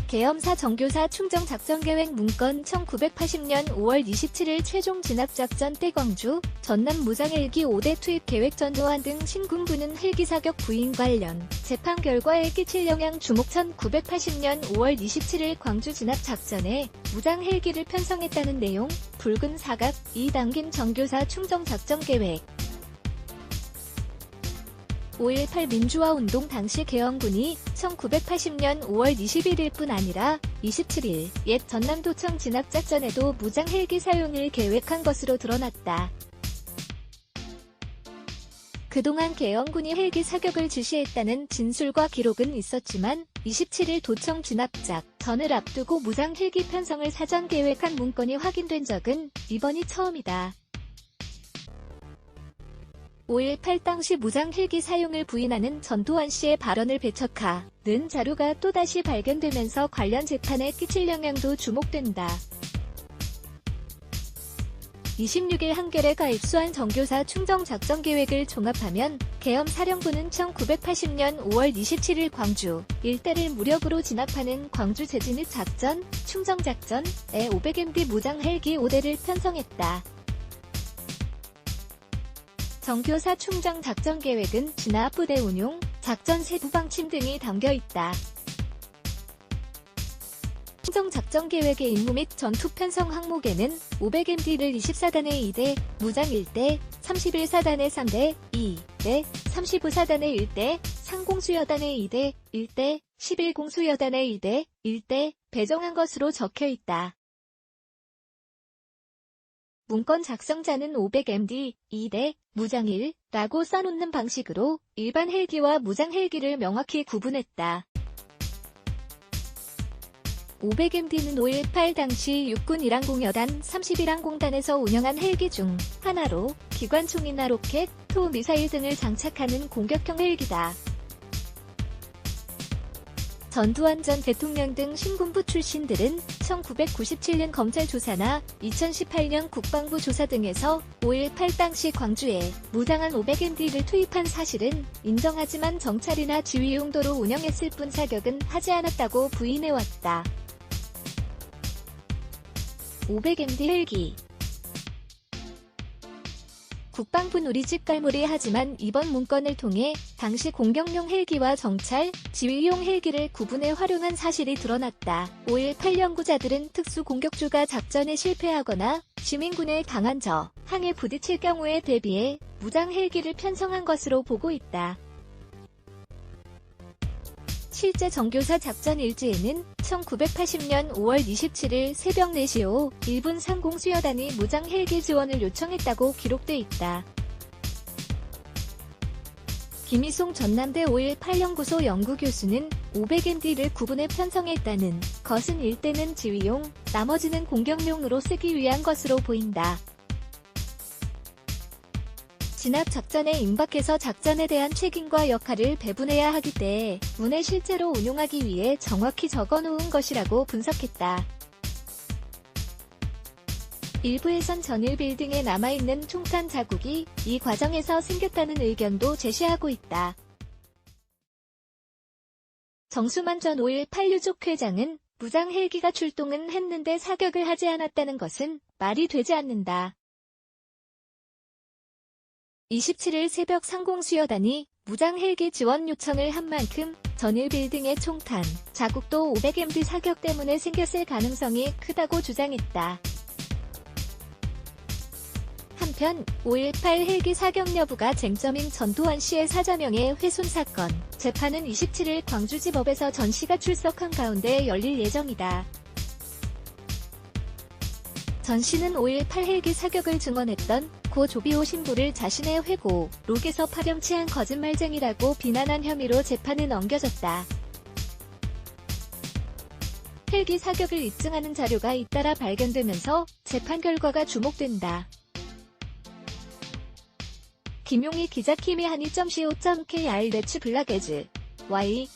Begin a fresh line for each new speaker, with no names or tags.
계엄사 정교사 충정작전계획 문건 1980년 5월 27일 최종 진압작전 때 광주, 전남 무장 헬기 5대 투입 계획 전두환 등 신군부는 헬기 사격 부인 관련 재판 결과에 끼칠 영향 주목. 1980년 5월 27일 광주 진압작전에 무장 헬기를 편성했다는 내용, 붉은 사각이 담긴 정교사 충정작전계획. 5.18 민주화운동 당시 계엄군이 1980년 5월 21일뿐 아니라 27일 옛 전남도청 진압작전에도 무장 헬기 사용을 계획한 것으로 드러났다. 그동안 계엄군이 헬기 사격을 지시했다는 진술과 기록은 있었지만 27일 도청 진압작전을 앞두고 무장 헬기 편성을 사전 계획한 문건이 확인된 적은 이번이 처음이다. 5.18 당시 무장 헬기 사용을 부인하는 전두환 씨의 발언을 배척하는 자료가 또다시 발견되면서 관련 재판에 끼칠 영향도 주목된다. 26일 한겨레가 입수한 정교사 충정작전계획을 종합하면 계엄사령부는 1980년 5월 27일 광주 일대를 무력으로 진압하는 광주 재진입 작전, 충정작전에 500MD 무장 헬기 5대를 편성했다. 정교사 충정작전계획은 진압 부대 운용, 작전 세부 방침 등이 담겨있다. 충정작전계획의 임무 및 전투 편성 항목에는 500MD를 24단에 2대, 무장 1대, 31사단에 3대, 2대, 35사단에 1대, 상공수여단에 2대, 1대, 11공수여단에 2대, 1대, 배정한 것으로 적혀있다. 문건 작성자는 500MD, 2대, 무장 1라고 써놓는 방식으로 일반 헬기와 무장 헬기를 명확히 구분했다. 500MD는 5.18 당시 육군 1항공여단 31항공단에서 운영한 헬기 중 하나로 기관총이나 로켓, 토 미사일 등을 장착하는 공격형 헬기다. 전두환 전 대통령 등 신군부 출신들은 1997년 검찰 조사나 2018년 국방부 조사 등에서 5.18 당시 광주에 무장한 500MD를 투입한 사실은 인정하지만 정찰이나 지휘 용도로 운영했을 뿐 사격은 하지 않았다고 부인해왔다. 500MD 헬기. 국방부 누리집 깔물이 하지만 이번 문건을 통해 당시 공격용 헬기와 정찰, 지휘용 헬기를 구분해 활용한 사실이 드러났다. 5.18 연구자들은 특수공격주가 작전에 실패하거나 시민군의 강한 저항에 부딪힐 경우에 대비해 무장 헬기를 편성한 것으로 보고 있다. 실제 정교사 작전 일지에는 1980년 5월 27일 새벽 4시 1분 상공수여단이 무장 헬기 지원을 요청했다고 기록돼 있다. 김희송 전남대 5.18 연구소 연구교수는 500MD를 구분해 편성했다는 것은 일대는 지휘용, 나머지는 공격용으로 쓰기 위한 것으로 보인다. 진압작전에 임박해서 작전에 대한 책임과 역할을 배분해야 하기 때문에 실제로 운용하기 위해 정확히 적어놓은 것이라고 분석했다. 일부에선 전일 빌딩에 남아있는 총탄 자국이 이 과정에서 생겼다는 의견도 제시하고 있다. 정수만 전 5.18 유족 회장은 무장 헬기가 출동은 했는데 사격을 하지 않았다는 것은 말이 되지 않는다. 27일 새벽 상공수여단이 무장 헬기 지원 요청을 한 만큼 전일 빌딩의 총탄 자국도 500MD 사격 때문에 생겼을 가능성이 크다고 주장했다. 한편 5.18 헬기 사격 여부가 쟁점인 전두환 씨의 사자명예 훼손 사건 재판은 27일 광주지법에서 전 씨가 출석한 가운데 열릴 예정이다. 전 씨는 5.18 헬기 사격을 증언했던 고 조비오 신부를 자신의 회고록에서 파렴치한 거짓말쟁이라고 비난한 혐의로 재판에 넘겨졌다. 헬기 사격을 입증하는 자료가 잇따라 발견되면서 재판 결과가 주목된다. 김용희 기자 키미하니.co.kr 레츠 블락에즈 Y